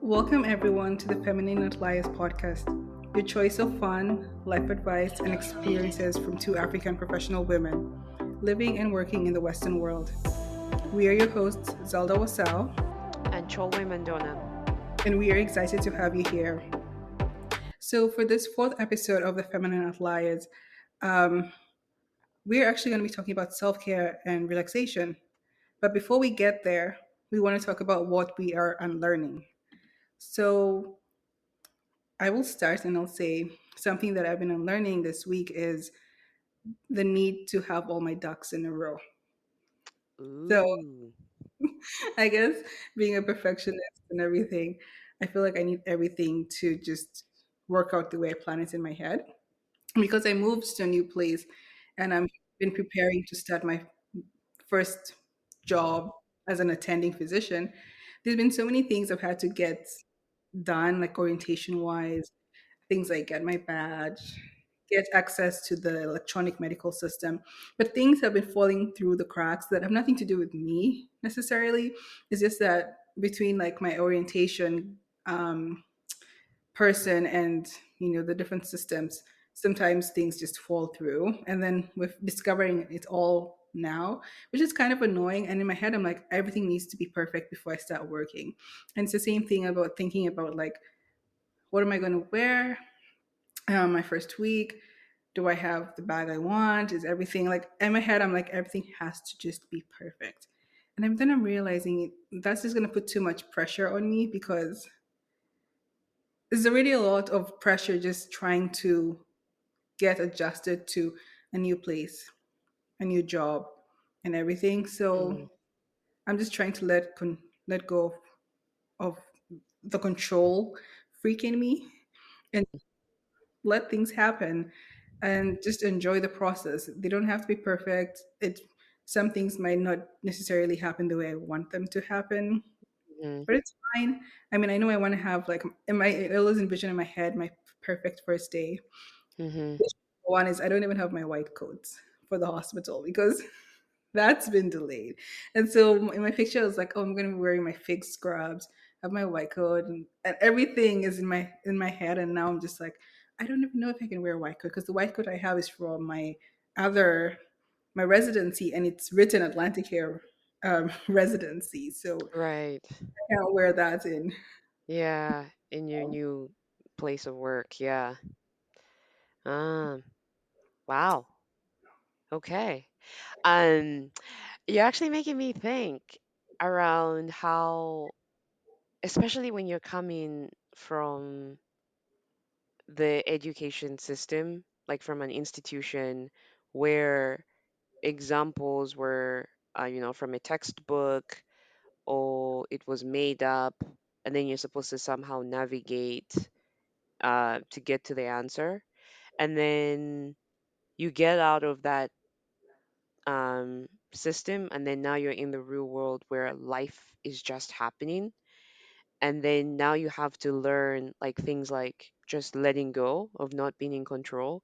Welcome, everyone, to the Feminine Outliers podcast, your choice of fun, life advice, and experiences from two African professional women living and working in the Western world. We are your hosts, Zelda Wasau, And Choolwe Mandona. and we are excited to have you here. So, for this fourth episode of the Feminine Outliers, um, we're actually going to be talking about self care and relaxation. But before we get there, we want to talk about what we are unlearning. So, I will start and I'll say something that I've been unlearning this week is the need to have all my ducks in a row. So Ooh. I guess being a perfectionist and everything, I feel like I need everything to just work out the way I plan it in my head. Because I moved to a new place and I've been preparing to start my first job as an attending physician. There's been so many things I've had to get done, like orientation wise, things like get my badge, get access to the electronic medical system. But things have been falling through the cracks that have nothing to do with me necessarily. It's just that between like my orientation person and the different systems, sometimes things just fall through. And then with discovering it all now, which is kind of annoying. And in my head, I'm like, everything needs to be perfect before I start working. And it's the same thing about thinking about like, what am I going to wear? My first week, do I have the bag I want? Is everything like in my head? I'm like, everything has to just be perfect. And then I'm realizing that's just going to put too much pressure on me because there's already a lot of pressure just trying to get adjusted to a new place, a new job, and everything. Mm, So I'm just trying to let go of the control freak in me and let things happen and just enjoy the process. They don't have to be perfect. Some things might not necessarily happen the way I want them to happen, mhm, but it's fine. I mean, I know I want to have like I always envision in my head my perfect first day. mhm, One is I don't even have my white coats for the hospital because that's been delayed. And so in my picture, I was like, oh, I'm going to be wearing my fig scrubs, have my white coat, and everything is in my head. And now I'm just like, I don't even know if I can wear a white coat because the white coat I have is from other my residency, and it's written Atlantic Hair residency. So right. I can't wear that in. Yeah, in your new place of work. Yeah. Ah, wow. Okay. Um, you're actually making me think around how, especially when you're coming from the education system, like from an institution where examples were, from a textbook or it was made up, and then you're supposed to somehow navigate to get to the answer. And then you get out of that system, and then now you're in the real world where life is just happening. And then now you have to learn like things like just letting go of not being in control.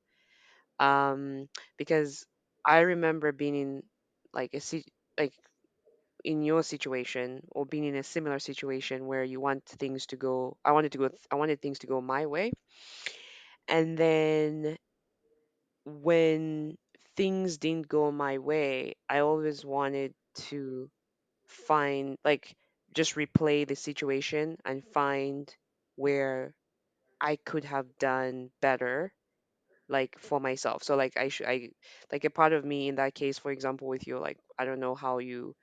Um, because I remember being in like like in your situation or being in a similar situation where you want things to go I wanted things to go my way, and then when things didn't go my way I always wanted to find like just replay the situation and find where I could have done better, like for myself. So like I like a part of me in that case, for example, with you, like I don't know how you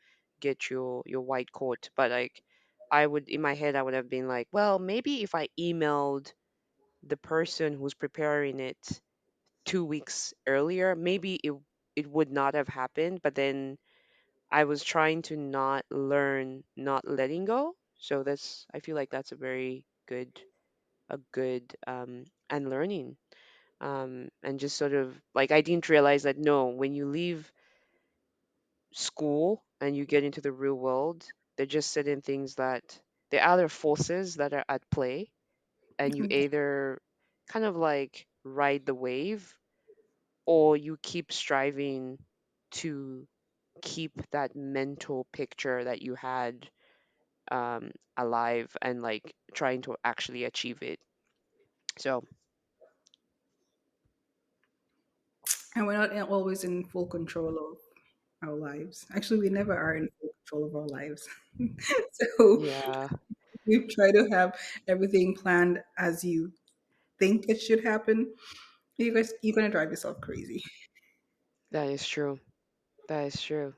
get your white coat, but like I would in my head I would have been like, well, maybe if I emailed the person who's preparing it 2 weeks earlier, maybe it would not have happened. But then I was trying to not learn not letting go. So that's I feel like that's a good and learning, and just sort of like I didn't realize that no, when you leave school and you get into the real world, they're just certain things that there are other forces that are at play, and you either kind of like ride the wave or you keep striving to keep that mental picture that you had alive and like trying to actually achieve it. So And we're not always in full control of our lives. Actually, we never are in full control of our lives. So yeah, you try to have everything planned as you think it should happen. You're gonna drive yourself crazy. that is true. That is true.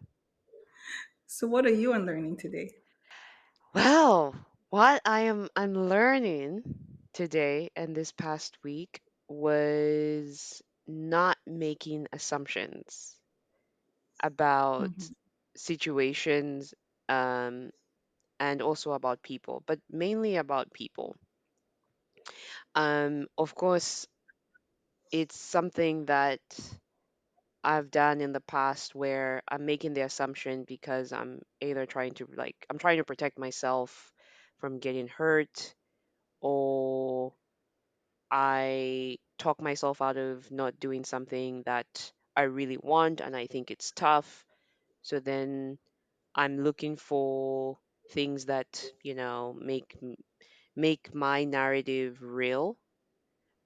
So what are you unlearning today? Well, what I'm learning today and this past week was not making assumptions about Hmm. situations, um, and also about people, but mainly about people. Of course, it's something that I've done in the past where I'm making the assumption because I'm either trying to I'm trying to protect myself from getting hurt, or I talk myself out of not doing something that I really want and I think it's tough. So then I'm looking for things that, make my narrative real,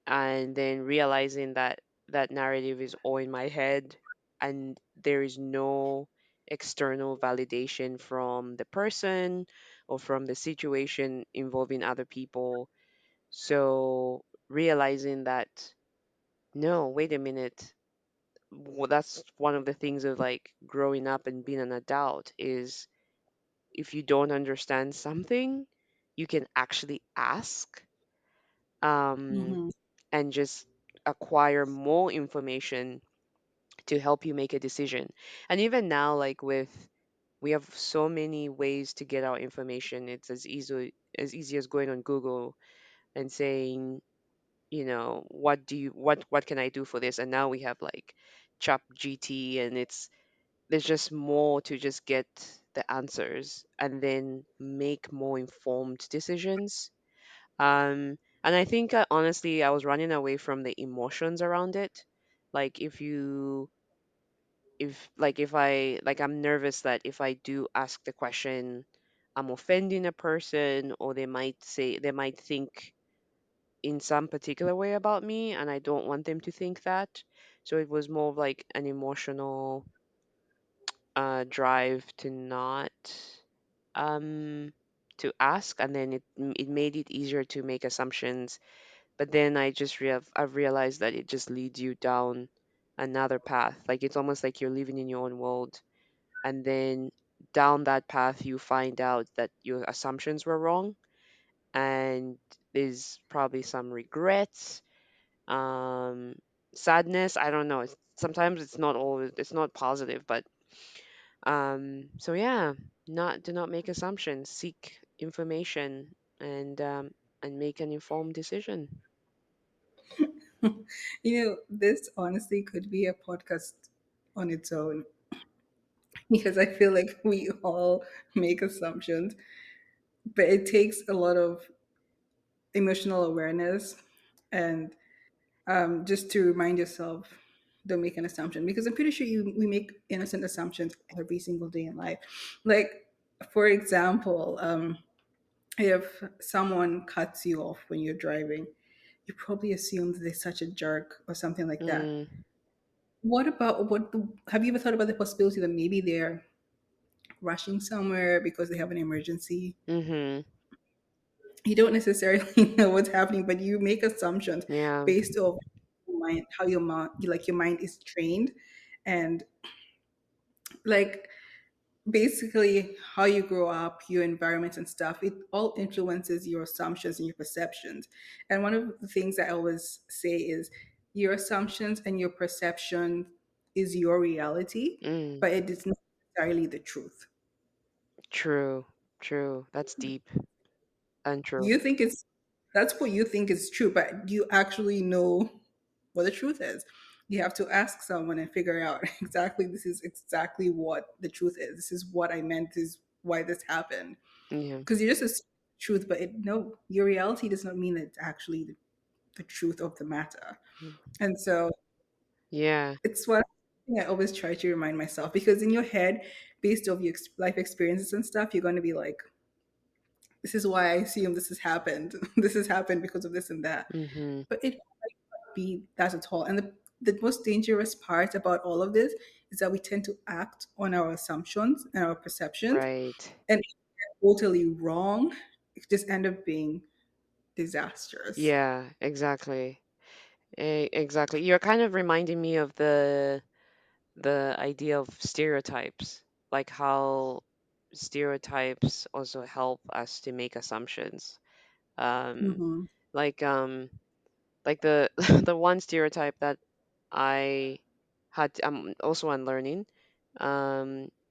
and then realizing that that narrative is all in my head and there is no external validation from the person or from the situation involving other people. So realizing that, no, wait a minute. Well, that's one of the things of like growing up and being an adult is if you don't understand something, you can actually ask, um, Hmm. and just acquire more information to help you make a decision. And even now, like we have so many ways to get our information. It's as easy as going on Google and saying, what can I do for this? And now we have like Chap GT, and there's just more to just get the answers and then make more informed decisions. And I think, honestly, I was running away from the emotions around it. Like if I'm nervous that if I do ask the question, I'm offending a person, or they might think in some particular way about me, and I don't want them to think that. So it was more of like an emotional drive to not um to ask, and then it made it easier to make assumptions. But then I've realized that it just leads you down another path. Like it's almost like you're living in your own world, and then down that path you find out that your assumptions were wrong, and there's probably some regrets, um sadness. I don't know, sometimes it's not positive, but so yeah, not do not make assumptions, seek information, and make an informed decision. This honestly could be a podcast on its own because I feel like we all make assumptions, but it takes a lot of emotional awareness and just to remind yourself, don't make an assumption because I'm pretty sure we make innocent assumptions every single day in life. Like, for example, if someone cuts you off when you're driving, you probably assume that they're such a jerk or something like that. Mm, Have you ever thought about the possibility that maybe they're rushing somewhere because they have an emergency? mm-hmm. You don't necessarily know what's happening, but you make assumptions Yeah. based off how your mind, your mind is trained, and like basically how you grow up, your environment and stuff. It all influences your assumptions and your perceptions. And one of the things I always say is your assumptions and your perception is your reality, Mm, but it is not necessarily the truth. true, true. That's deep and true. You think it's That's what you think is true, but you actually know what the truth is. You have to ask someone and figure out exactly this is exactly what the truth is. This is what I meant. This is why this happened. Yeah. Because you just assume the truth, but no, your reality does not mean that it's actually the truth of the matter. Mm. And so Yeah. it's what I always try to remind myself because in your head, based off your life experiences and stuff, you're going to be like, This is why I assume this has happened. This has happened because of this and that. Mm-hmm. But it might not be that at all. And the most dangerous part about all of this is that we tend to act on our assumptions and our perceptions. Right. And if they're totally wrong, it just end up being disastrous. Yeah, exactly. Exactly. You're kind of reminding me of the idea of stereotypes, like how stereotypes also help us to make assumptions. Um, Hmm. like um, like the the one stereotype that I had also unlearning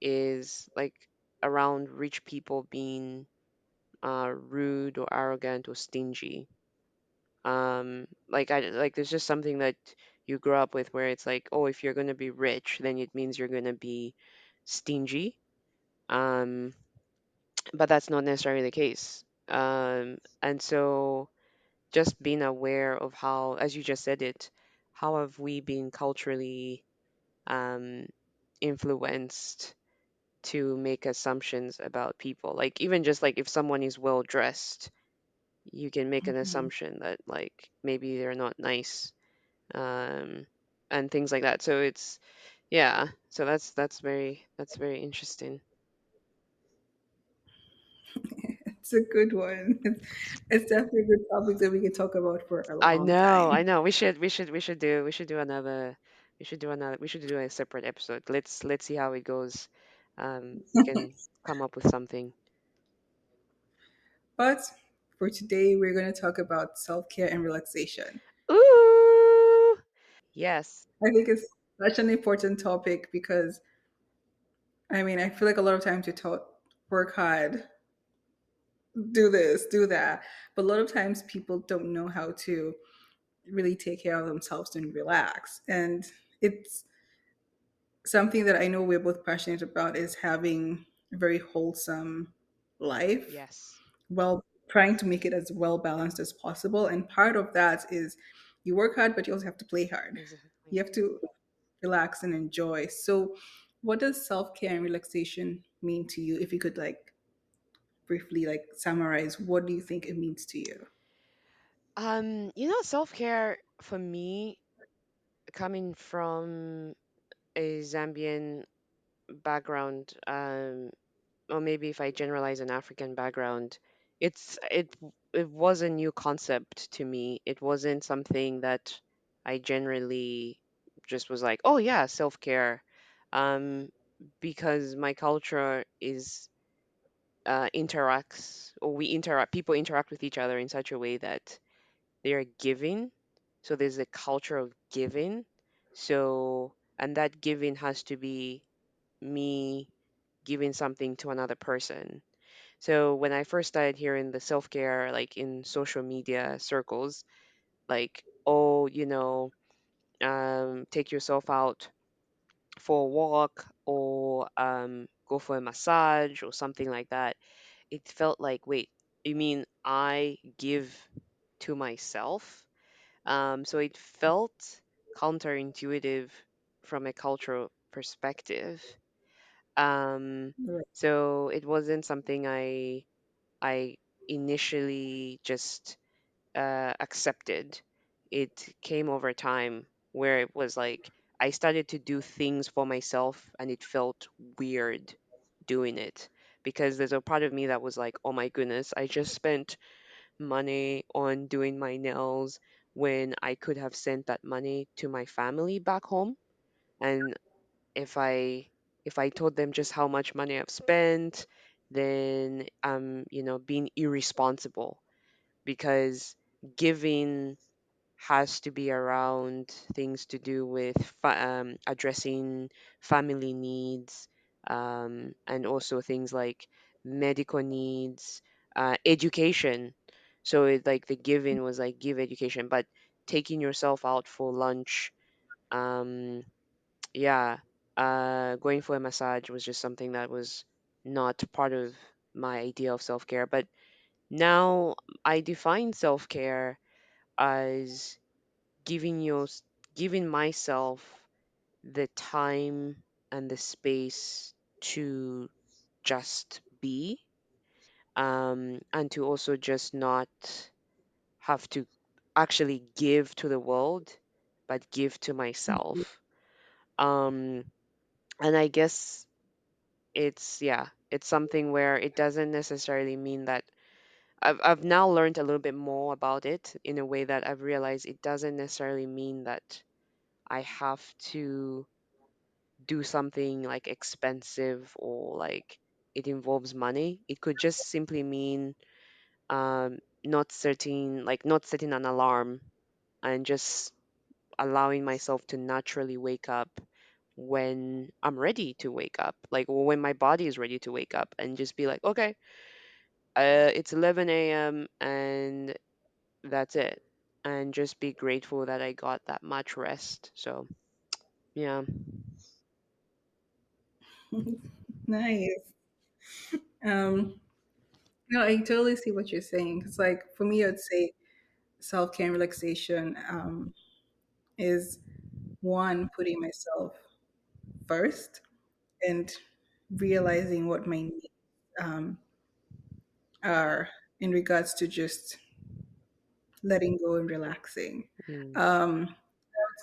is like around rich people being rude or arrogant or stingy. Like there's just something that you grow up with where it's like, oh, if you're gonna be rich, then it means you're gonna be stingy. Um, but that's not necessarily the case. And so just being aware of how, as you just said it, how have we been culturally um, influenced to make assumptions about people? Like even just like if someone is well dressed, you can make an Hmm. assumption that like maybe they're not nice, um, and things like that. So it's yeah. So that's very interesting. It's a good one. It's definitely a good topic that we can talk about for a I long know, I time. know. We should do another. We should do a separate episode. Let's see how it goes. We can come up with something. But for today, we're going to talk about self care and relaxation. Ooh, yes, I think it's such an important topic because, I mean, I feel like a lot of times you're taught work hard, do this, do that. But a lot of times people don't know how to really take care of themselves and relax. And it's something that I know we're both passionate about is having a very wholesome life, yes, well, trying to make it as well balanced as possible. And part of that is you work hard, but you also have to play hard. You exactly. have to relax and enjoy. So, what does self care and relaxation mean to you? If you could like briefly like summarize, what do you think it means to you? Self care for me, coming from a Zambian background, or maybe if I generalize an African background, it was a new concept to me. It wasn't something that I generally just was like, oh yeah, self care, um, because my culture is interacts or we interact people interact with each other in such a way that they are giving. So there's a culture of giving. So and that giving has to be me giving something to another person. So when I first started hearing the self care, like in social media circles, like, oh, take yourself out for a walk or go for a massage or something like that, it felt like, wait, you mean I give to myself? So it felt counterintuitive from a cultural perspective. Um, Right. so it wasn't something I initially just accepted. It came over time where it was like I started to do things for myself and it felt weird doing it because there's a part of me that was like, oh my goodness, I just spent money on doing my nails when I could have sent that money to my family back home. And if I told them just how much money I've spent, then I'm, being irresponsible because giving has to be around things to do with addressing family needs, and also things like medical needs, education. So like the giving was like give education, but taking yourself out for lunch, um, yeah, going for a massage was just something that was not part of my idea of self care. But now I define self care as giving your giving myself the time and the space to just be, and to also just not have to actually give to the world, but give to myself. Um, and I guess it's something where it doesn't necessarily mean that I've now learned a little bit more about it in a way that I've realized it doesn't necessarily mean that I have to do something like expensive or like it involves money. It could just simply mean not setting an alarm and just allowing myself to naturally wake up when I'm ready to wake up, like when my body is ready to wake up, and just be like, okay, it's 11 a.m. and that's it, and just be grateful that I got that much rest. So yeah. Nice. Um, no, I totally see what you're saying. It's like for me, I'd say self care and relaxation is one, putting myself first and realizing what my needs um, are in regards to just letting go and relaxing. Mm, Um,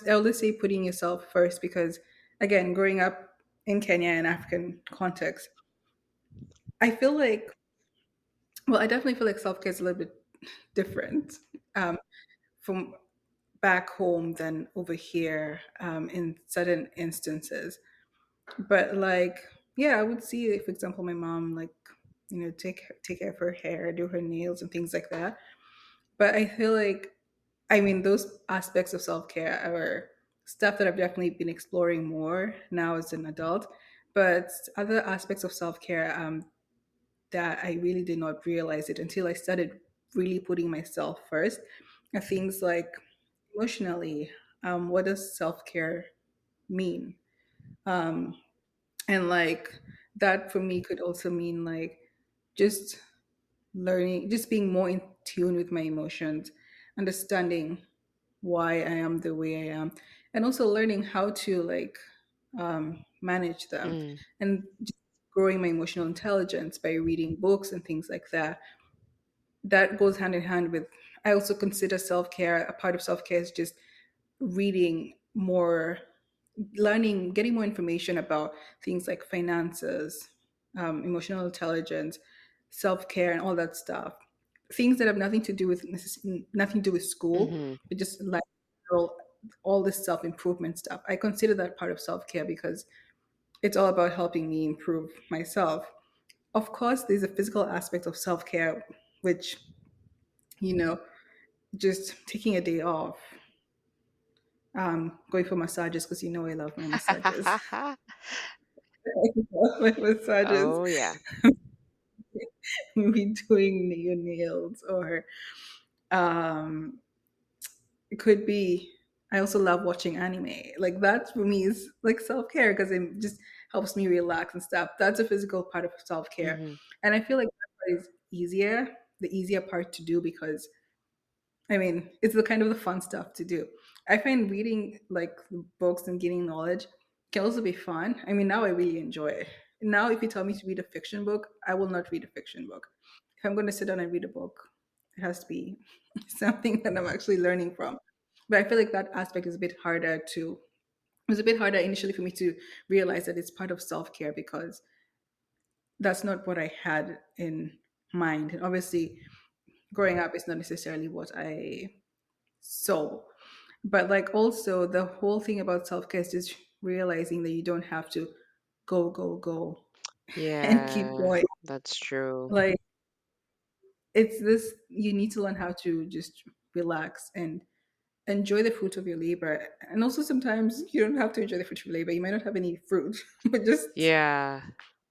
I always say putting yourself first because, again, growing up in Kenya and African context, I feel like, well, I definitely feel like self care is a little bit different um, from back home than over here in certain instances. But like, yeah, I would see, for example, my mom like, take care of her hair, do her nails, and things like that. But I feel like, I mean, those aspects of self care are stuff that I've definitely been exploring more now as an adult. But other aspects of self care that I really did not realize it until I started really putting myself first are things like emotionally. What does self care mean? Um, and like that for me could also mean like just learning, just being more in tune with my emotions, understanding why I am the way I am, and also learning how to like manage them, mm, and just growing my emotional intelligence by reading books and things like that. That goes hand in hand with. I also consider self care, a part of self care is just reading more, learning, getting more information about things like finances, emotional intelligence, self care, and all that stuff. Things that have nothing to do with nothing to do with school, mm-hmm, but just like all this self improvement stuff. I consider that part of self care because it's all about helping me improve myself. Of course, there's a physical aspect of self care, which you know, just taking a day off, going for massages because I love my massages. My massages, oh yeah. maybe doing your nails, or um, it could be. I also love watching anime. Like that for me is like self care because it just helps me relax and stuff. That's a physical part of self care, Mm-hmm, and I feel like that part is easier, the easier part to do because I mean, it's the kind of the fun stuff to do. I find reading like books and gaining knowledge can also be fun. I mean, now I really enjoy it. Now, if you tell me to read a fiction book, I will not read a fiction book. If I'm going to sit down and read a book, it has to be something that I'm actually learning from. But I feel like that aspect is a bit harder to. It was a bit harder initially for me to realize that it's part of self care because that's not what I had in mind. And obviously, growing up is not necessarily what I saw. But like also the whole thing about self care is just realizing that you don't have to go and keep yeah, going. that's true. Like it's this, you need to learn how to just relax and enjoy the fruit of your labor. And also sometimes you don't have to enjoy the fruit of your labor. You might not have any fruit, but just Yeah,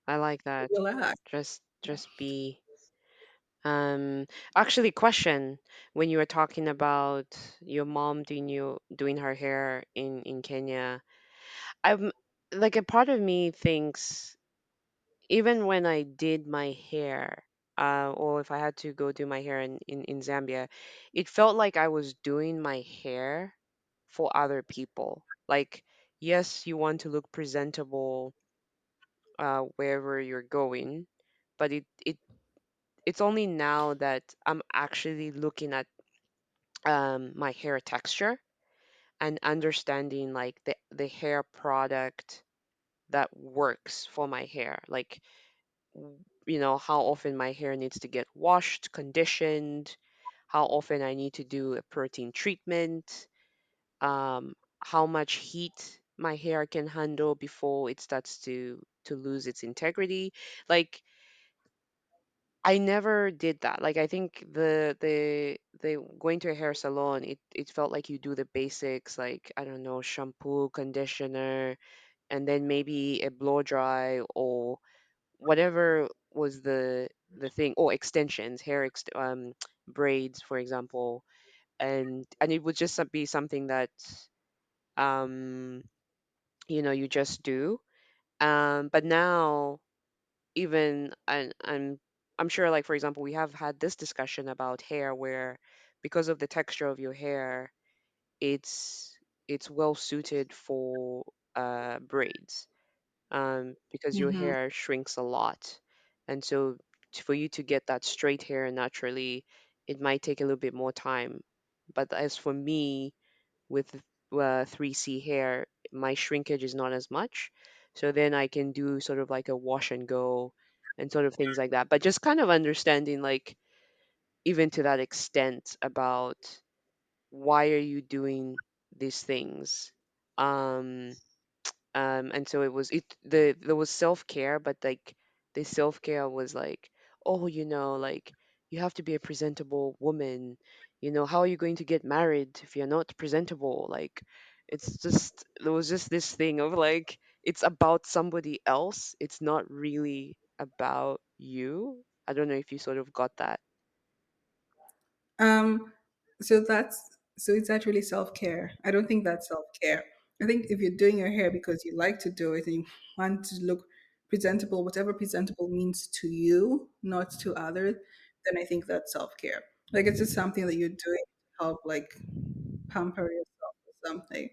I like that. relax. Just be um actually, question, when you were talking about your mom doing her hair in Kenya, I'm like, a part of me thinks, even when I did my hair, or if I had to go do my hair in Zambia, it felt like I was doing my hair for other people. Like, yes, you want to look presentable wherever you're going, but it it's only now that I'm actually looking at my hair texture and understanding like the hair product that works for my hair. Like, how often my hair needs to get washed, conditioned, how often I need to do a protein treatment, um, how much heat my hair can handle before it starts to lose its integrity. Like, I never did that. Like, I think the going to a hair salon, it felt like you do the basics, like, I don't know, shampoo, conditioner, and then maybe a blow dry or whatever was the thing, or extensions, braids, for example. And it would just be something that um you just do. But now, even I'm sure, like, for example, we have had this discussion about hair where, because of the texture of your hair, it's it's well suited for braids, because your Hmm. hair shrinks a lot. And so, for you to get that straight hair naturally, it might take a little bit more time. But as for me, with 3C hair, my shrinkage is not as much. So then I can do sort of like a wash and go and sort of things like that. But just kind of understanding, like, even to that extent, about why are you doing these things. Um, and so there was self-care, but like the self-care was like, oh, like, you have to be a presentable woman. How are you going to get married if you're not presentable? Like, it's just there was just this thing of like, it's about somebody else, it's not really about you. I don't know if you sort of got that. Um, so it's actually self care. I don't think that's self care. I think if you're doing your hair because you like to do it and you want to look presentable, whatever presentable means to you, not to others, then I think that's self care. Like it's just something that you're doing to help like pamper yourself or something.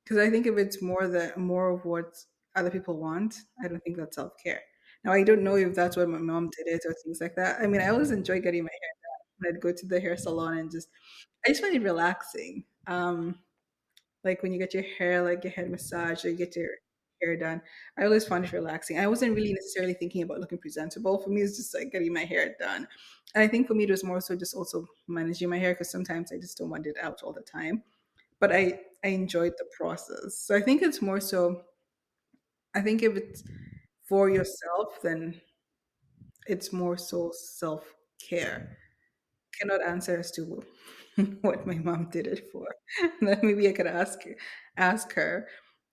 Because I think if it's more of what other people want, I don't think that's self care. Now I don't know if that's why my mom did it or things like that. I mean, I always enjoy getting my hair done. And I'd go to the hair salon and I just find it relaxing. Like when you get your hair, like your head massage, or you get your hair done. I always find it relaxing. I wasn't really necessarily thinking about looking presentable. For me, it's just like getting my hair done. And I think for me, it was more so just also managing my hair because sometimes I just don't want it out all the time. But I enjoyed the process. So I think it's more so. I think if it's for yourself, then it's more so self care. Cannot answer as to what my mom did it for. Then maybe I could ask her.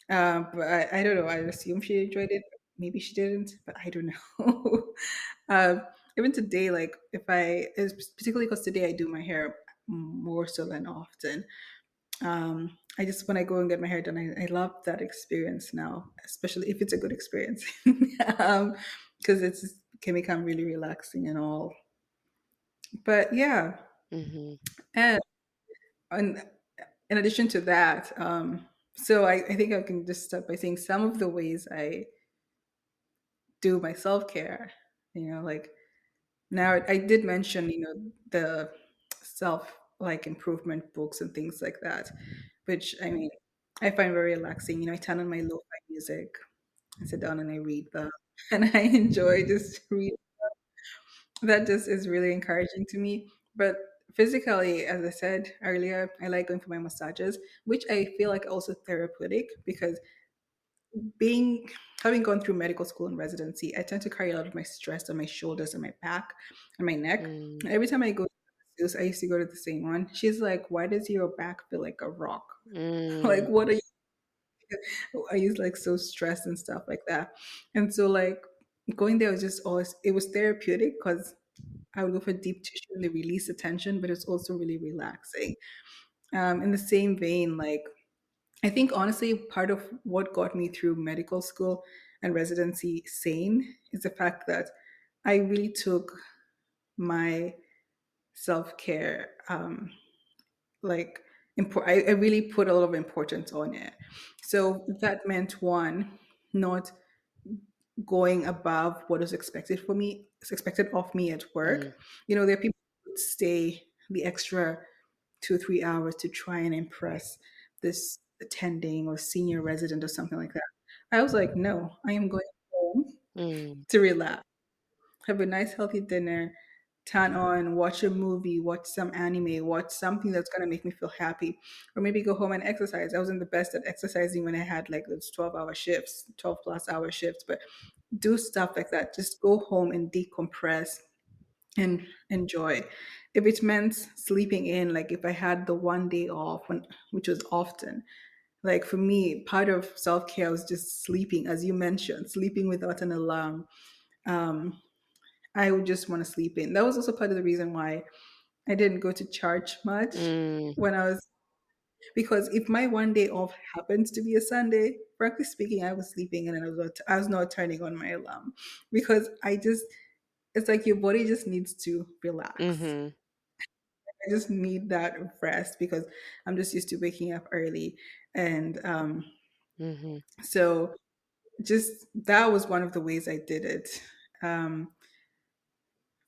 But I don't know. I assume she enjoyed it. Maybe she didn't, but I don't know. um, Even today, like if particularly because today I do my hair more so than often. I just when I go and get my hair done, I love that experience now, especially if it's a good experience, because it can become really relaxing and all. But yeah, Hmm. and and in addition to that, so I think I can just start by saying some of the ways I do my self care. Like now I did mention, the self like improvement books and things like that, which I mean I find very relaxing. I turn on my lo-fi music, I sit down and I read them, and I enjoy just read. That just is really encouraging to me. But physically, as I said earlier, I like going for my massages, which I feel like also therapeutic because being having gone through medical school and residency, I tend to carry a lot of my stress on my shoulders and my back and my neck. Mm, And every time I go to the masseuse, I used to go to the same one. She's like, "Why does your back feel like a rock? Like, mm, what are you like so stressed and stuff like that?" And so, like, going there was just always it was therapeutic because I would go for deep tissue and they release the tension, but it's also really relaxing. In the same vein, like I think honestly, part of what got me through medical school and residency sane is the fact that I really took my self care, I really put a lot of importance on it. So that meant one, not going above what is expected for me, is expected of me at work. Mm, There are people who would stay the extra 2 or 3 hours to try and impress this attending or senior resident or something like that. I was like, no, I am going home mm, to relax, have a nice healthy dinner, turn on, watch a movie, watch some anime, watch something that's gonna make me feel happy, or maybe go home and exercise. I wasn't the best at exercising when I had like those 12-hour shifts, 12+ hour shifts, but do stuff like that. Just go home and decompress and enjoy. If it meant sleeping in, like if I had the one day off, which was often, like for me, part of self care was just sleeping, as you mentioned, sleeping without an alarm. Um, I would just want to sleep in. That was also part of the reason why I didn't go to church much mm, when I was, because if my one day off happens to be a Sunday, frankly speaking, I was sleeping in and I was not turning on my alarm because it's like your body just needs to relax. mm-hmm, I just need that rest because I'm just used to waking up early. And mm-hmm, so just that was one of the ways I did it. Um,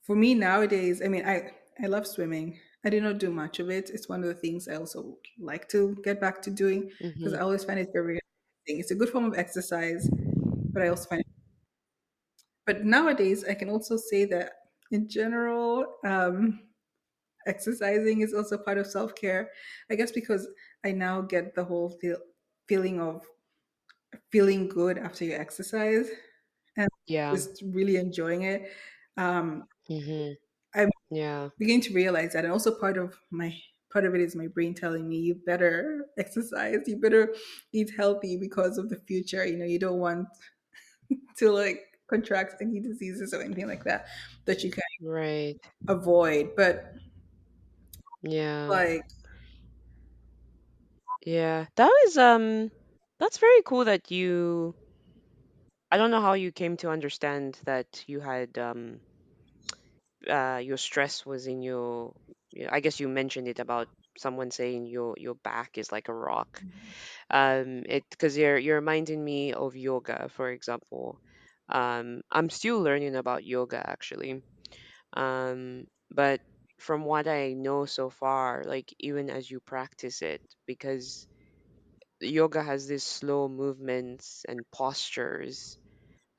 for me nowadays, I mean, I love swimming. I did not do much of it. It's one of the things I also like to get back to doing because mm-hmm. I always find it very relaxing. It's a good form of exercise, but I also find it. But nowadays, I can also say that in general, exercising is also part of self care. I guess because I now get the whole feeling of feeling good after you exercise and Yeah. just really enjoying it. Um, Mm-hmm. I'm Yeah. beginning to realize that, and also part of it is my brain telling me you better exercise, you better eat healthy because of the future. You don't want to like contract any diseases or anything like that that you can Right. avoid. But Yeah. like, Yeah. That's very cool that you I don't know how you came to understand that you had your stress was in your yeah, I guess you mentioned it about someone saying your back is like a rock. It because you're reminding me of yoga, for example. I'm still learning about yoga actually. But from what I know so far, like even as you practice it, because yoga has these slow movements and postures,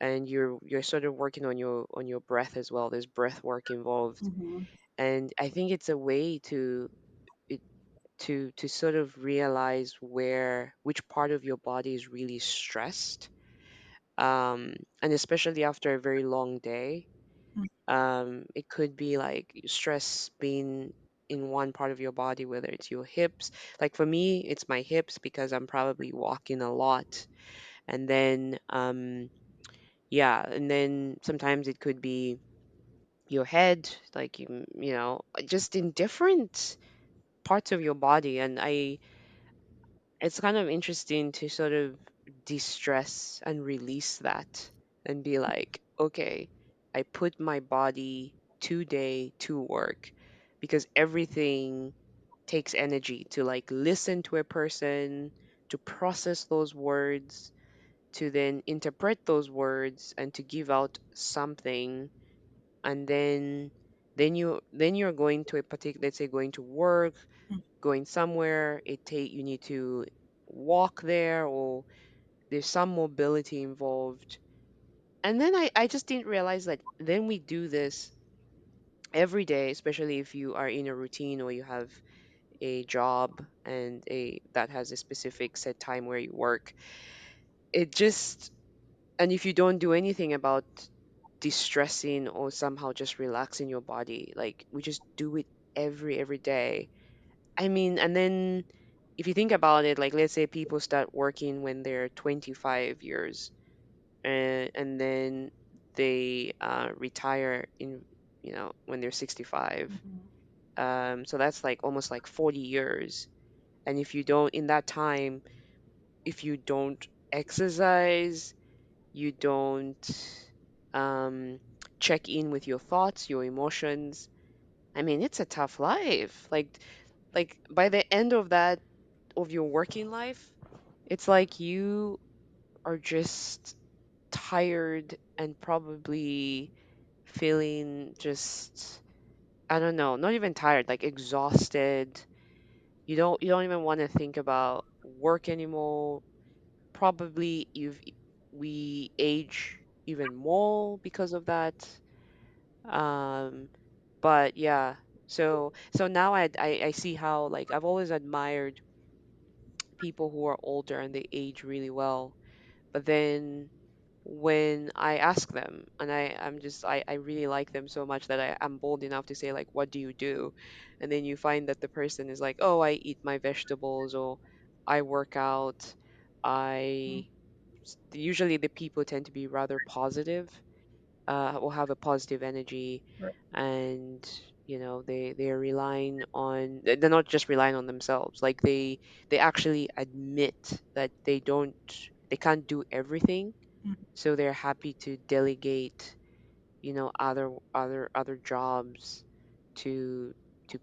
and you're sort of working on your breath as well. There's breath work involved, mhm, and I think it's a way it, to sort of realize which part of your body is really stressed, and especially after a very long day. It could be like stress being in one part of your body, whether it's your hips. Like for me, it's my hips because I'm probably walking a lot. And then, yeah, and then sometimes it could be your head, like, just in different parts of your body. And it's kind of interesting to sort of de-stress and release that and be like, okay, I put my body today to work because everything takes energy to like listen to a person, to process those words, to then interpret those words and to give out something. And then you're going to a particular, let's say going to work, going somewhere, you need to walk there, or there's some mobility involved. And then I just didn't realize that then we do this every day, especially if you are in a routine or you have a job and a that has a specific set time where you work. It just and if you don't do anything about distressing or somehow just relaxing your body, like we just do it every day. I mean, and then if you think about it, like let's say people start working when they're 25 years, and then they retire in, when they're 65. So that's like almost like 40 years. And if you don't, in that time, if you don't exercise, you don't um, check in with your thoughts, your emotions. I mean, it's a tough life. Like by the end of that of your working life, it's like you are just tired and probably feeling just, I don't know, not even tired, like exhausted. You don't even want to think about work anymore. Probably we age even more because of that. Um, but yeah, so now I see how, like, I've always admired people who are older and they age really well. But then when I ask them, and I really like them so much that I'm bold enough to say, like, what do you do? And then you find that the person is like, oh, I eat my vegetables, or I work out. I Usually the people tend to be rather positive, or have a positive energy, Right. and they're relying on, they're not just relying on themselves, like they actually admit that they can't do everything, Mhm. so they're happy to delegate, other jobs to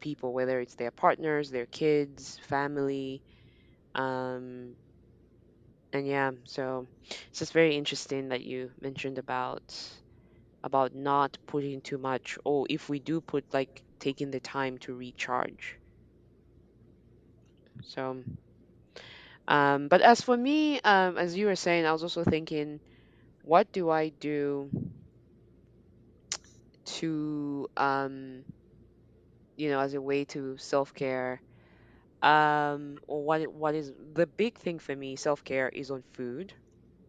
people, whether it's their partners, their kids, family. um and yeah, so it's just very interesting that you mentioned about not putting too much, or if we do put, like, taking the time to recharge. So but as for me, as you were saying, I was also thinking, what do I do to as a way to self-care, or what is the big thing for me? Self-care is on food,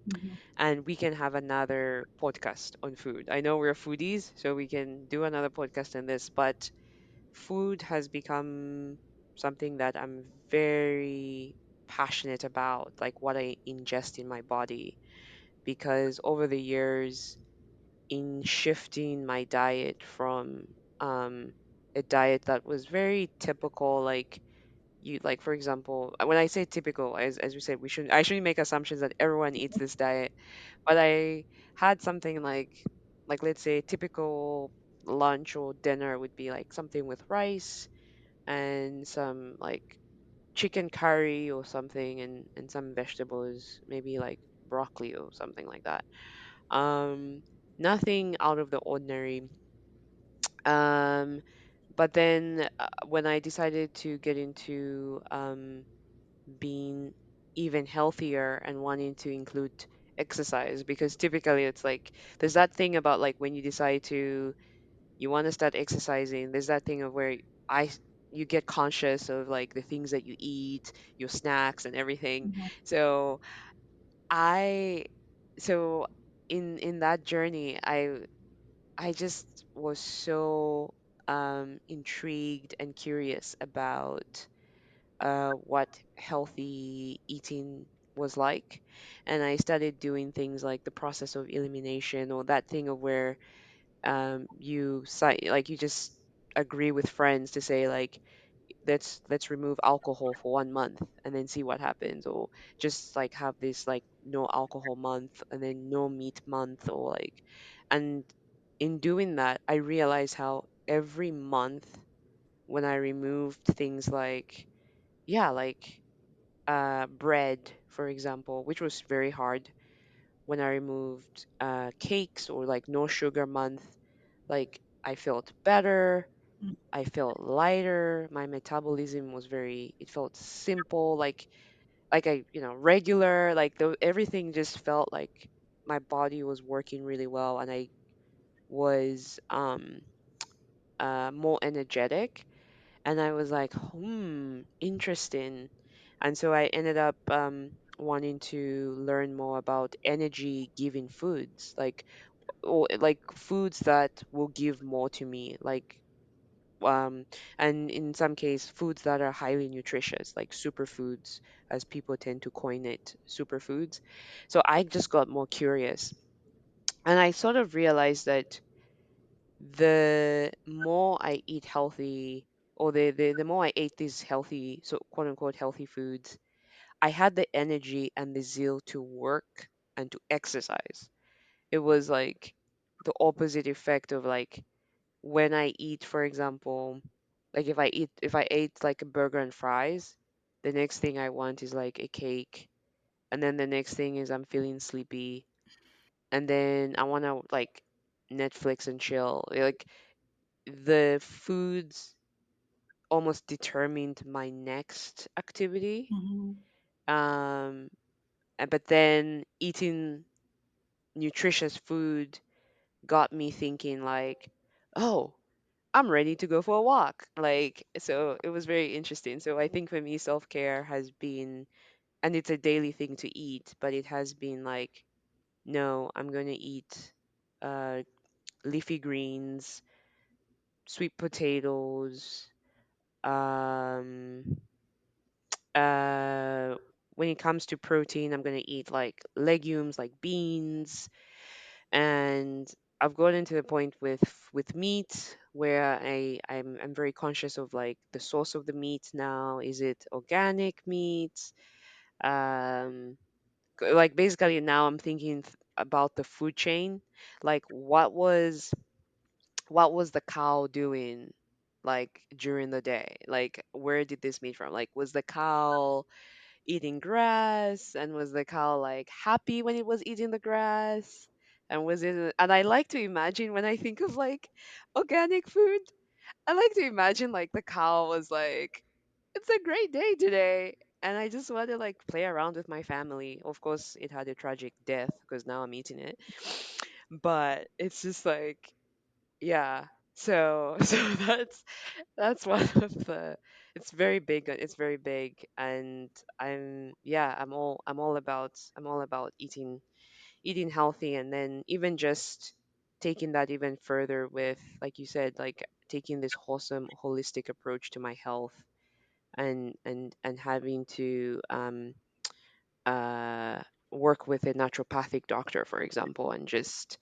Mhm. and we can have another podcast on food. I know we're foodies, so we can do another podcast on this, but food has become something that I'm very passionate about, like what I ingest in my body, because over the years, in shifting my diet from a diet that was very typical, like, for example, when I say typical, as we said, I shouldn't make assumptions that everyone eats this diet, but I had something like, let's say, typical lunch or dinner would be like something with rice and some, like, chicken curry or something, and some vegetables, maybe like broccoli or something like that. um Nothing out of the ordinary. um but then, when I decided to get into being even healthier and wanting to include exercise, because typically it's like there's that thing about, like, when you decide to you want to start exercising, there's that thing of where I you get conscious of, like, the things that you eat, your snacks and everything. Mhm. So I so in that journey, I just was so intrigued and curious about what healthy eating was like. And I started doing things like the process of elimination, or that thing of where like, you just agree with friends to say, like, let's remove alcohol for 1 month and then see what happens, or just like have this, like, no alcohol month and then no meat month, or like. And in doing that, I realized how every month, when I removed things like, yeah, like, bread, for example, which was very hard, when I removed cakes, or like no sugar month, like, I felt better. I felt lighter. My metabolism was it felt simple, like regular, like everything just felt like my body was working really well, and I was more energetic. And I was like, interesting. And so I ended up wanting to learn more about energy giving foods, like, or like foods that will give more to me, like, and in some case, foods that are highly nutritious, like superfoods, as people tend to coin it, superfoods. So I just got more curious, and I sort of realized that the more I eat healthy, or the more I ate these healthy, so quote unquote healthy foods, I had the energy and the zeal to work and to exercise. It was like the opposite effect of, like, when I eat, for example, like, if I ate like a burger and fries, the next thing I want is like a cake, and then the next thing is I'm feeling sleepy, and then I want to like Netflix and chill. Like the foods almost determined my next activity. Mhm. Um, but then eating nutritious food got me thinking like, oh, I'm ready to go for a walk. Like, so it was very interesting. So I think for me, self care has been, and it's a daily thing to eat, but it has been like, no, I'm going to eat uh, leafy greens, sweet potatoes. Um, uh, when it comes to protein, I'm going to eat like legumes, like beans, and I've gotten to the point with meat where I'm very conscious of like the source of the meat now. Is it organic meat? Um, like basically now I'm thinking about the food chain. Like what was the cow doing like during the day? Like where did this meat from? Like was the cow eating grass, and was the cow like happy when it was eating the grass, and was it, and I like to imagine when I think of like organic food, I like to imagine like the cow was like, it's a great day today, and I just want to like play around with my family. Of course it had a tragic death because now I'm eating it, but it's just like, yeah. So that's one of the, it's very big, it's very big, and I'm all about eating healthy, and then even just taking that even further with, like you said, like taking this wholesome holistic approach to my health, and having to uh work with a naturopathic doctor, for example, and just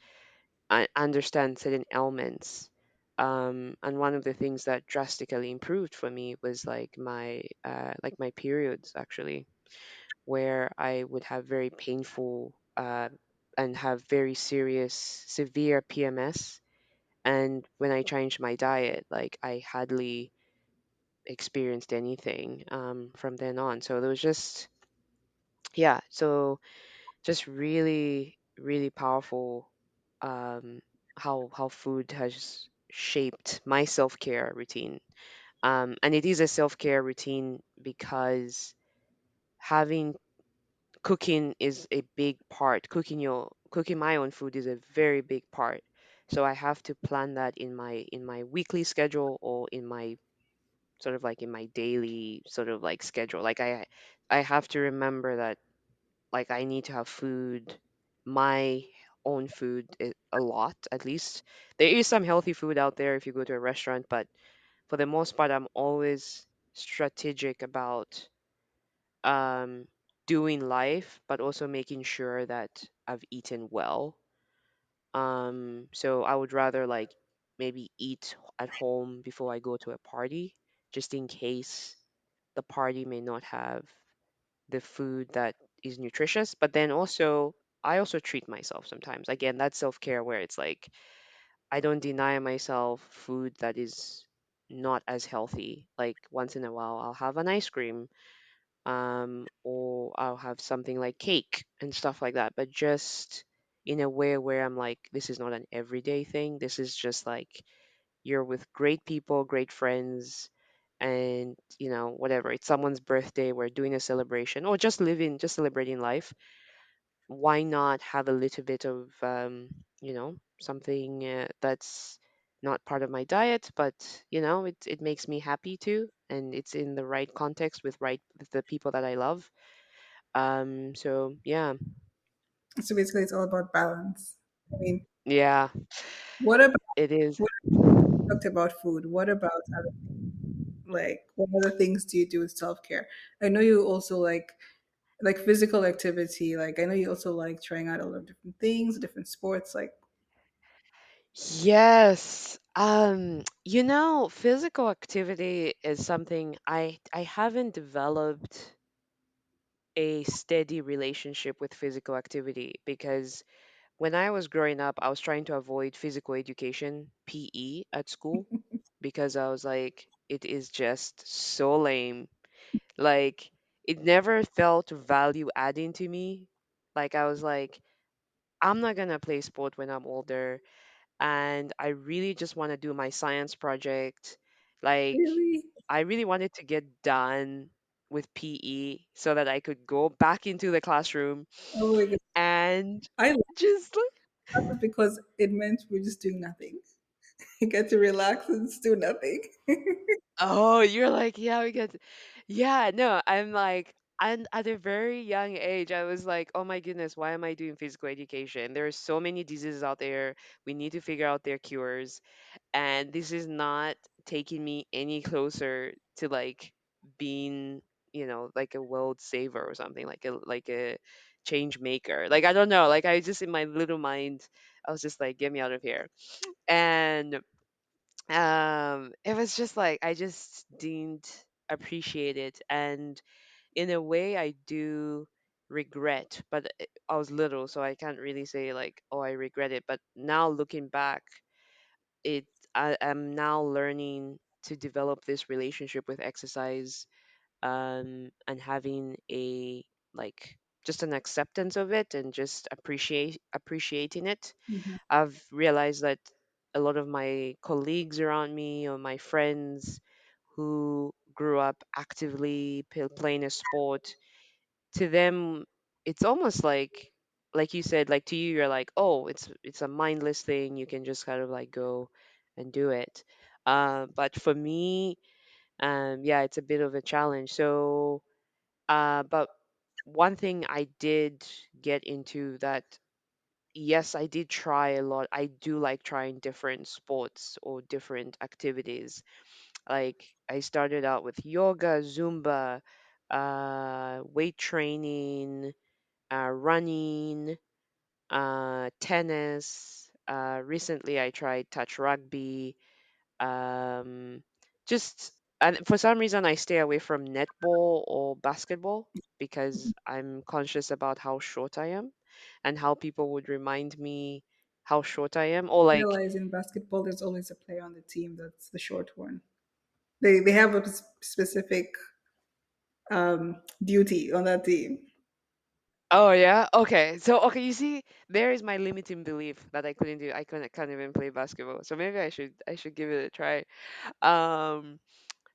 understand certain ailments. And one of the things that drastically improved for me was like my periods, actually, where I would have very painful and have very severe PMS. And when I changed my diet, like I hardly experienced anything from then on. So there was just, yeah, so just really, really powerful, um, how food has shaped my self care routine. And it is a self care routine because having cooking is a big part. Cooking my own food is a very big part. So I have to plan that in my weekly schedule, or in my sort of like in my daily sort of like schedule. Like I have to remember that like I need to have food, my own food, a lot at least. There is some healthy food out there if you go to a restaurant, but for the most part, I'm always strategic about um, doing life, but also making sure that I've eaten well. So I would rather like maybe eat at home before I go to a party, just in case the party may not have the food that is nutritious. But then also, I also treat myself sometimes. Again, that's self care where it's like I don't deny myself food that is not as healthy. Like once in a while, I'll have an ice cream, or I'll have something like cake and stuff like that. But just in a way where I'm like, this is not an everyday thing. This is just like you're with great people, great friends, and whatever. It's someone's birthday, we're doing a celebration, or just living, just celebrating life. Why not have a little bit of something that's not part of my diet, but it makes me happy too, and it's in the right context with the people that I love. So yeah. So basically, it's all about balance. I mean, Yeah, what about it is. what talked about food? What about other like what other things do you do with self care? I know you also like physical activity. Like I know you also like trying out a lot of different things, different sports. Like Yes. Physical activity is something I haven't developed a steady relationship with physical activity, because when I was growing up, I was trying to avoid physical education, PE, at school, because I was like, it is just so lame. Like, it never felt value adding to me. Like, I was like, I'm not gonna play sport when I'm older, and I really just want to do my science project. Like, Really? I really wanted to get done with PE so that I could go back into the classroom Oh my god. and I love just like, it because it meant we're just doing nothing. You get to relax and just do nothing. oh, you're like, yeah, we get, yeah, no, I'm like, and at a very young age, I was like, oh my goodness, why am I doing physical education? There are so many diseases out there. We need to figure out their cures. And this is not taking me any closer to like being, like a world saver or something, like a change maker. Like, I don't know, like I just in my little mind, I was just like, get me out of here. And it was just like I just didn't appreciate it, and in a way I do regret, but I was little, so I can't really say like, oh, I regret it. But now looking back, it I am now learning to develop this relationship with exercise, and having a like just an acceptance of it and just appreciating it. Mhm. I've realized that a lot of my colleagues around me or my friends who grew up actively playing a sport, to them it's almost like you said, like to you you're like, oh, it's a mindless thing, you can just kind of like go and do it. But for me, yeah, it's a bit of a challenge. So but one thing I did get into that, yes, I did try a lot. I do like trying different sports or different activities. Like I started out with yoga, Zumba, weight training, running, tennis. Recently, I tried touch rugby. Um, just and for some reason, I stay away from netball or basketball because I'm conscious about how short I am and how people would remind me how short I am. Or like, Realize in basketball, there's always a player on the team that's the short one. They have a specific duty on that team. oh yeah, okay. So okay, you see, there is my limiting belief that I couldn't do. I can't even play basketball. So maybe I should give it a try. Um,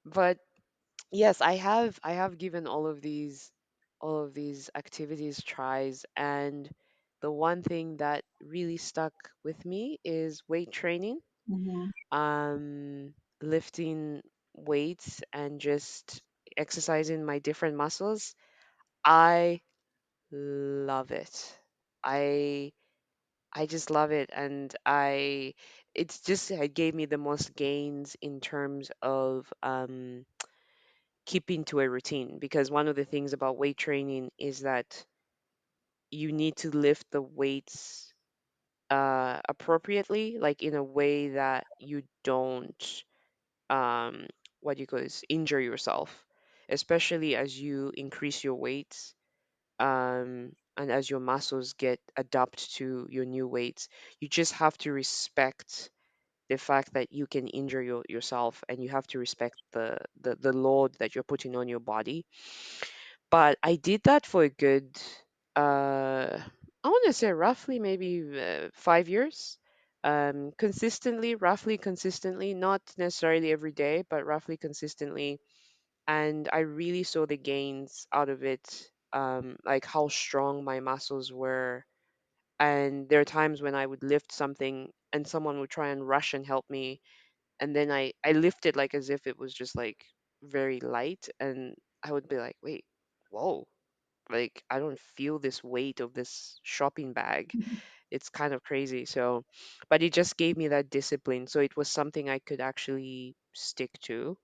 but yes, I have given all of these activities tries, and the one thing that really stuck with me is weight training. Hmm. Lifting weights and just exercising my different muscles. I love it. I I just love it, and it's just it gave me the most gains in terms of keeping to a routine, because one of the things about weight training is that you need to lift the weights appropriately, like in a way that you don't um, what do you call this, injure yourself, especially as you increase your weights, and as your muscles get adapt to your new weights. You just have to respect the fact that you can injure yourself, and you have to respect the load that you're putting on your body. But I did that for a good, I want to say roughly maybe 5 years. Consistently, roughly consistently, not necessarily every day, but roughly consistently. And I really saw the gains out of it, like how strong my muscles were. And there are times when I would lift something and someone would try and rush and help me, and then I lift it like as if it was just like very light, and I would be like, wait, whoa, like I don't feel this weight of this shopping bag. It's kind of crazy. So, but it just gave me that discipline, so it was something I could actually stick to.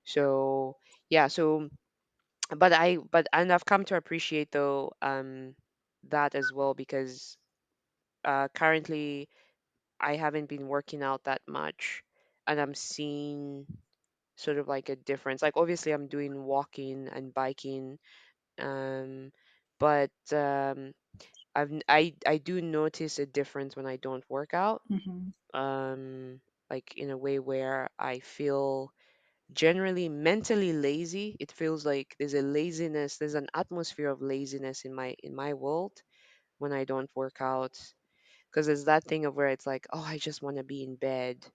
So yeah, so and I've come to appreciate though that as well, because currently I haven't been working out that much, and I'm seeing sort of like a difference. Like obviously I'm doing walking and biking, um, but I do notice a difference when I don't work out. Hmm. Like in a way where I feel generally mentally lazy. It feels like there's a laziness, there's an atmosphere of laziness in my world, when I don't work out, because it's that thing of where it's like, oh, I just want to be in bed.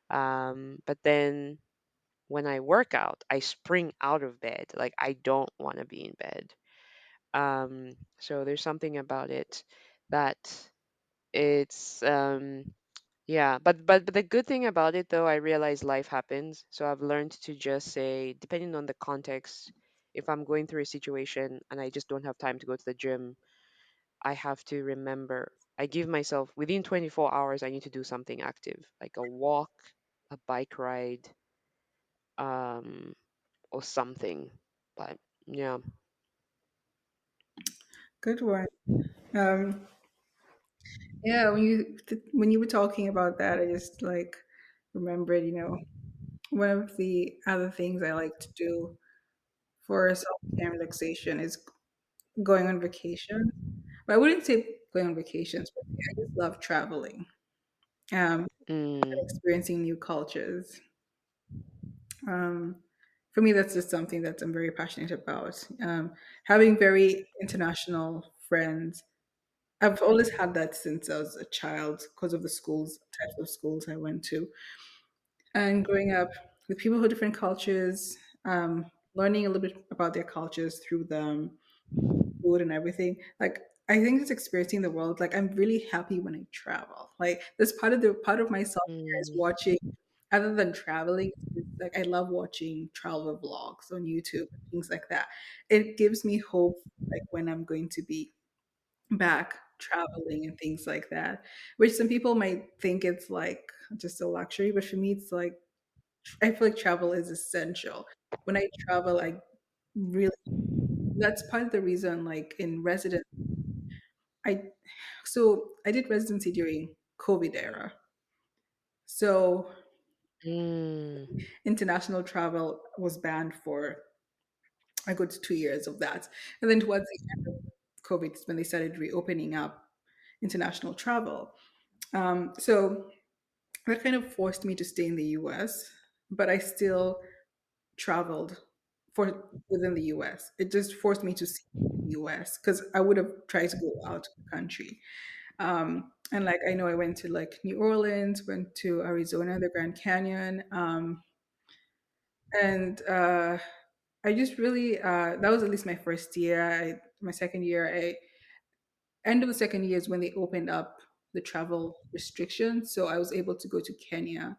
But then when I work out, I spring out of bed. Like I don't want to be in bed. So there's something about it that it's yeah, but the good thing about it though, I realize life happens. So I've learned to just say, depending on the context, if I'm going through a situation and I just don't have time to go to the gym, I have to remember. I give myself within 24 hours I need to do something active, like a walk, a bike ride, um, or something. But yeah. Good one. Um, yeah, when you were talking about that, I just like remembered, one of the other things I like to do for self-care and relaxation is going on vacation. But I wouldn't say going on vacations, but I just love traveling, Mm, experiencing new cultures. Um, for me, that's just something that I'm very passionate about. Having very international friends. I've always had that since I was a child because of the schools, types of schools I went to. And growing up with people who different cultures, learning a little bit about their cultures through them, food and everything. Like I think it's experiencing the world. Like I'm really happy when I travel. Like that's part of my self care is mm, watching. Other than traveling, it's like I love watching travel vlogs on YouTube and things like that. It gives me hope, like when I'm going to be back traveling and things like that. Which some people might think it's like just a luxury, but for me, it's like I feel like travel is essential. When I travel, I really that's part of the reason. Like in residence, I I did residency during COVID era. So mm, international travel was banned for a good 2 years of that. And then towards the end of COVID is when they started reopening up international travel. So that kind of forced me to stay in the US, but I still traveled for within the US. It just forced me to see the US because I would have tried to go out of the country. And like I know I went to like New Orleans, went to Arizona, the Grand Canyon, and I just really that was at least my first year. My second year, I end of the second year is when they opened up the travel restrictions, so I was able to go to Kenya,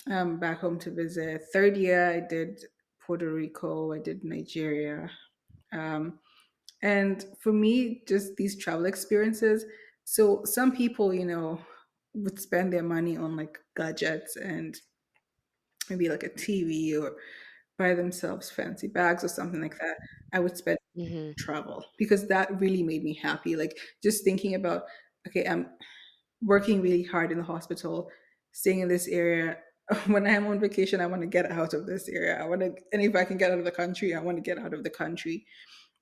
back home to visit. Third year, I did Puerto Rico, I did Nigeria, um, and for me, just these travel experiences. So some people, would spend their money on like gadgets and maybe like a TV or buy themselves fancy bags or something like that. I would spend mm-hmm, travel because that really made me happy. Like just thinking about, okay, I'm working really hard in the hospital, staying in this area. When I'm on vacation, I want to get out of this area. And if I can get out of the country, I want to get out of the country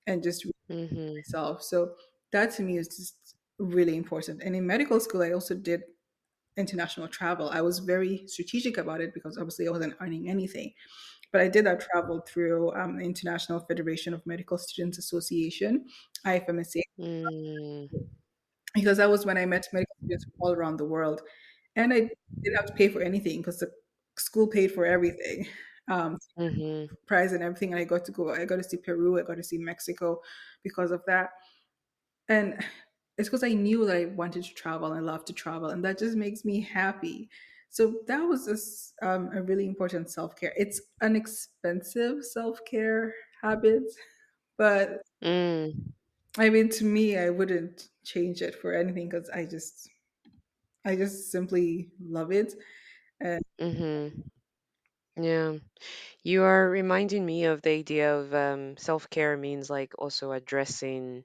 and just mm-hmm, myself. So that to me is just really important. And in medical school, I also did international travel. I was very strategic about it because obviously I wasn't earning anything. But I did that travel through the International Federation of Medical Students Association, IFMSA, mm, because that was when I met medical students from all around the world. And I didn't have to pay for anything because the school paid for everything. mm-hmm, Prize and everything. And I got to see Peru, I got to see Mexico because of that. And it's because I knew that I wanted to travel and I love to travel, and that just makes me happy. So that was just a really important self care. It's an expensive self care habit, but mm, I mean, to me, I wouldn't change it for anything because I just simply love it. And mm-hmm. Yeah. You are reminding me of the idea of self-care means like also addressing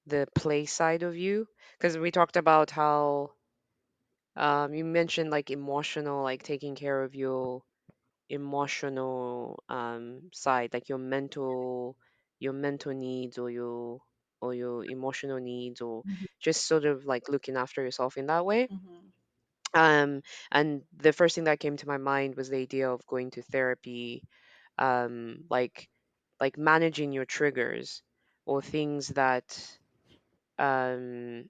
the play side of you. Because we talked about how you mentioned like emotional, like taking care of your emotional side, like your mental needs or your emotional needs or just sort of like looking after yourself in that way. Mhm. Um, and the first thing that came to my mind was the idea of going to therapy, like managing your triggers or things that um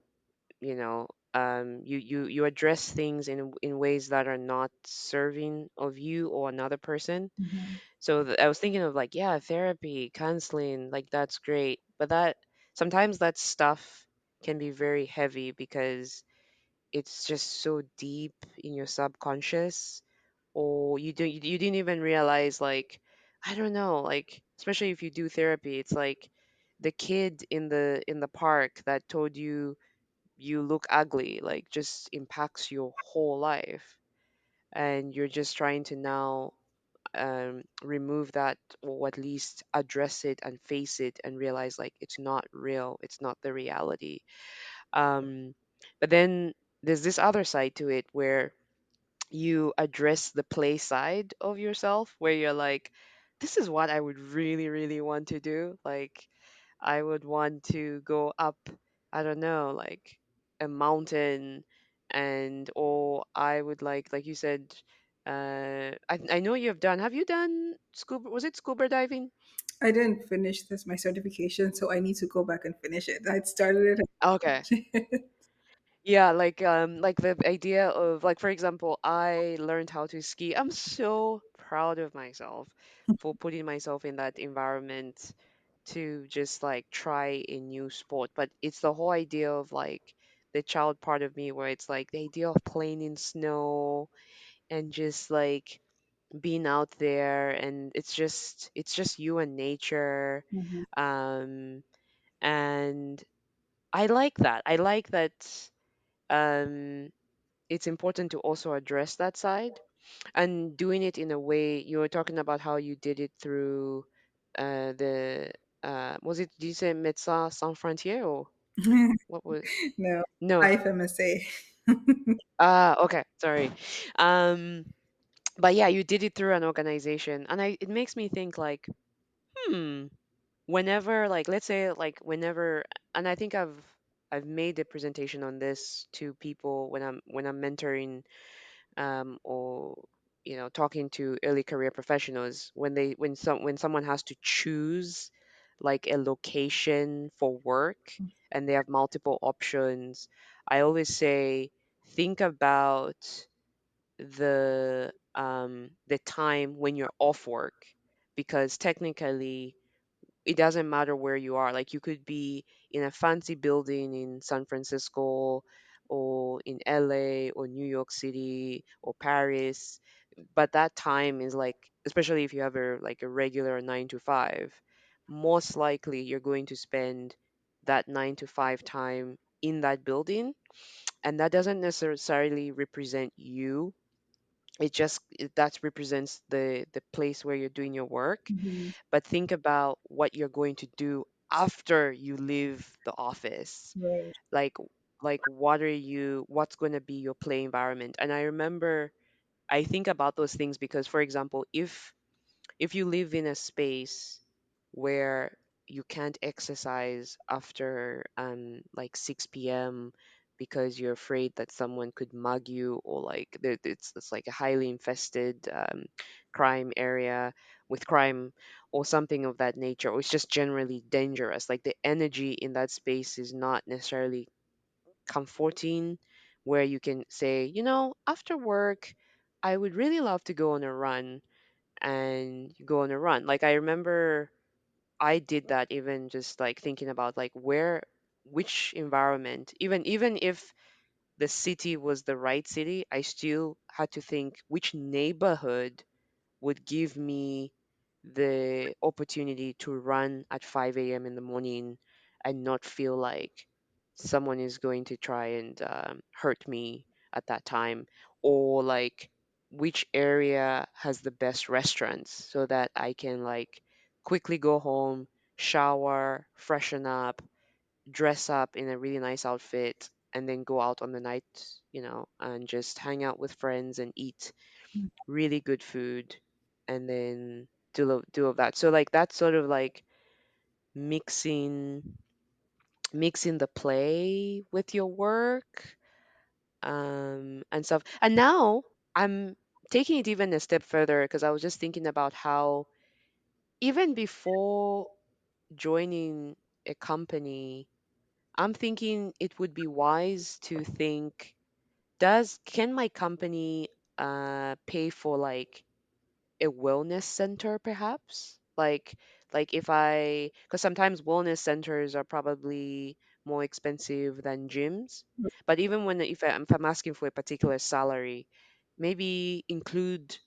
you address things in ways that are not serving of you or another person. Mhm. So I was thinking of like, yeah, therapy, counseling, like that's great, but that sometimes that stuff can be very heavy because it's just so deep in your subconscious, or you didn't even realize, like, I don't know, like especially if you do therapy, it's like the kid in the park that told you you look ugly, like just impacts your whole life, and you're just trying to now remove that, or at least address it and face it and realize like it's not real, it's not the reality. um but then there's this other side to it where you address the play side of yourself, where you're like, this is what I would really really want to do. Like I would want to go up, I don't know, like a mountain, and or I would like you said, I know you've done, have you done scuba, was it scuba diving? I didn't finish this my certification, so I need to go back and finish it. I'd started it. Okay. Yeah, like the idea of, like, for example, I learned how to ski. I'm so proud of myself for putting myself in that environment to just like try a new sport. But it's the whole idea of like the child part of me where it's like the idea of playing in snow and just like being out there, and it's just you and nature. Mhm. Um and I like that. I like that um it's important to also address that side, and doing it in a way. You were talking about how you did it through the was it, did you say Médecins Sans Frontières, or what was? No, No. IFMSA. Okay, sorry. um but yeah, you did it through an organization, and it makes me think like, hmm, whenever, like, let's say, like, whenever, and I think I've made a presentation on this to people when I'm mentoring, or talking to early career professionals, when someone has to choose like a location for work and they have multiple options. I always say, think about the time when you're off work, because technically it doesn't matter where you are. Like, you could be in a fancy building in San Francisco, or in LA, or New York City, or Paris, but that time is like, especially if you have a regular 9 to 5, most likely you're going to spend that 9 to 5 time in that building, and that doesn't necessarily represent you. That represents the place where you're doing your work. Mhm. But think about what you're going to do after you leave the office. Right. like what's going to be your play environment. And I think about those things because, for example, if you live in a space where you can't exercise after like 6 p.m. because you're afraid that someone could mug you, or like it's like a highly infested crime area with crime, or something of that nature, or it's just generally dangerous, like the energy in that space is not necessarily comforting, where you can say, after work I would really love to go on a run, and you go on a run. Like, I remember I did that, even just like thinking about like which environment, even if the city was the right city, I still had to think which neighborhood would give me the opportunity to run at 5 a.m. in the morning and not feel like someone is going to try and hurt me at that time, or like which area has the best restaurants so that I can like quickly go home, shower, freshen up, dress up in a really nice outfit, and then go out on the night, and just hang out with friends and eat really good food, and then do of that. So like that's sort of like mixing mixing the play with your work, and stuff. And now I'm taking it even a step further, because I was just thinking about how even before joining a company, I'm thinking it would be wise to think, does can my company pay for like a wellness center perhaps? Like if I, because sometimes wellness centers are probably more expensive than gyms. But even when if I'm asking for a particular salary, maybe include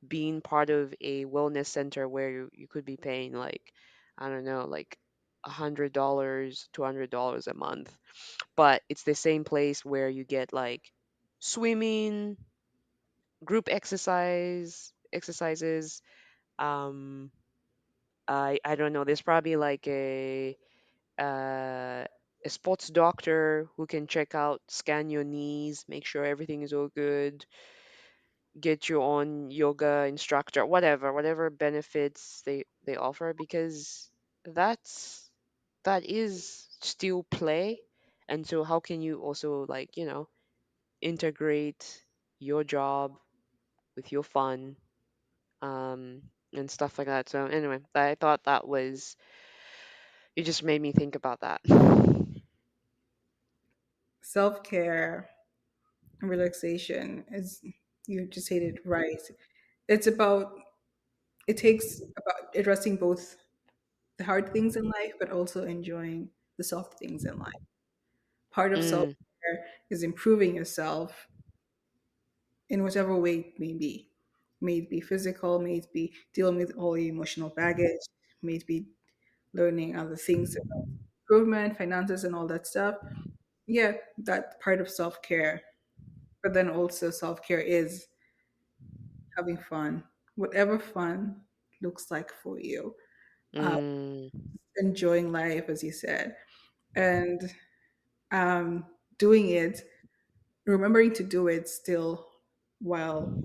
being part of a wellness center where you could be paying like, I don't know, like $100, $200 a month. But it's the same place where you get like swimming, group exercises. um I don't know, there's probably like uh a sports doctor who can check out, scan your knees, make sure everything is all good, get you on yoga instructor, whatever benefits they offer, because that's that is still play. And so how can you also, like, integrate your job with your fun, and stuff like that. So anyway, I thought that was, you just made me think about that. Self care and relaxation is, you just hit it right. It's about, it takes about addressing both the hard things in life, but also enjoying the soft things in life. Part of self Mm, care is improving yourself in whatever way it may be. May it be physical, may it be dealing with all your emotional baggage, may it be learning other things about improvement, finances, and all that stuff. Yeah, that part of self care. But then also, self care is having fun, whatever fun looks like for you. Uh, mm, enjoying life, as you said, and um, doing it, remembering to do it still while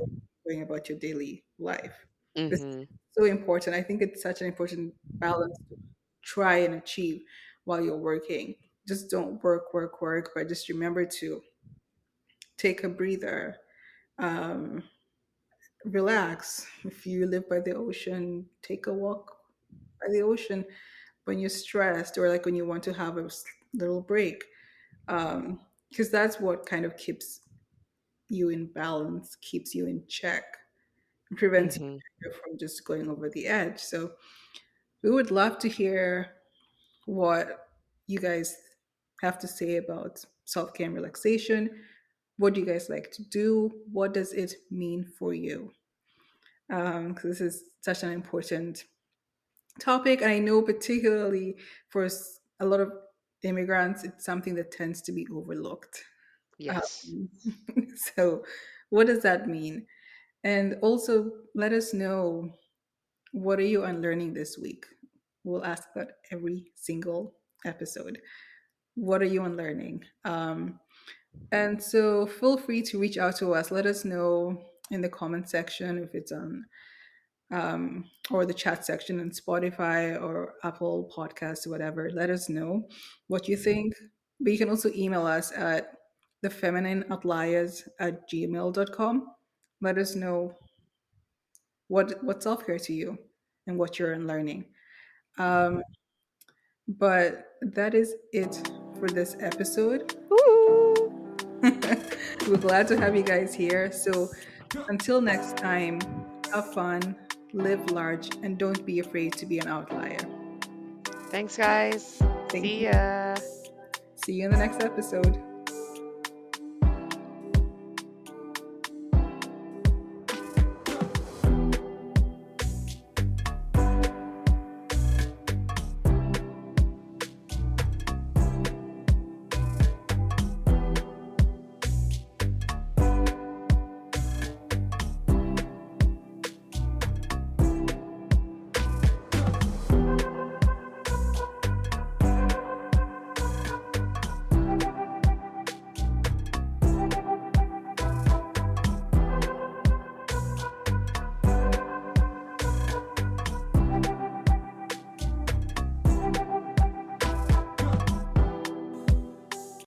going about your daily life. This is mm-hmm, so important. I think it's such an important balance to try and achieve while you're working. Just don't work, work, work, but just remember to take a breather, um, relax. If you live by the ocean, take a walk by the ocean when you're stressed, or like when you want to have a little break, because that's what kind of keeps you in balance, keeps you in check, and prevents mm-hmm. you from just going over the edge. So we would love to hear what you guys have to say about self-care and relaxation. What do you guys like to do? What does it mean for you? Because this is such an important topic. And I know, particularly for a lot of immigrants, it's something that tends to be overlooked. Yes. Um, so, what does that mean? And also, let us know, what are you unlearning this week? We'll ask that every single episode. What are you unlearning? And so, feel free to reach out to us. Let us know in the comment section, if it's on or the chat section on Spotify or Apple Podcasts, whatever. Let us know what you think. But you can also email us at thefeminineoutliers@gmail.com. Let us know what's self care to you and what you're learning. Um, but that is it for this episode. Woo! We're glad to have you guys here. So until next time, have fun, live large, and don't be afraid to be an outlier. Thanks, guys. Thank See you. ya. See you in the next episode.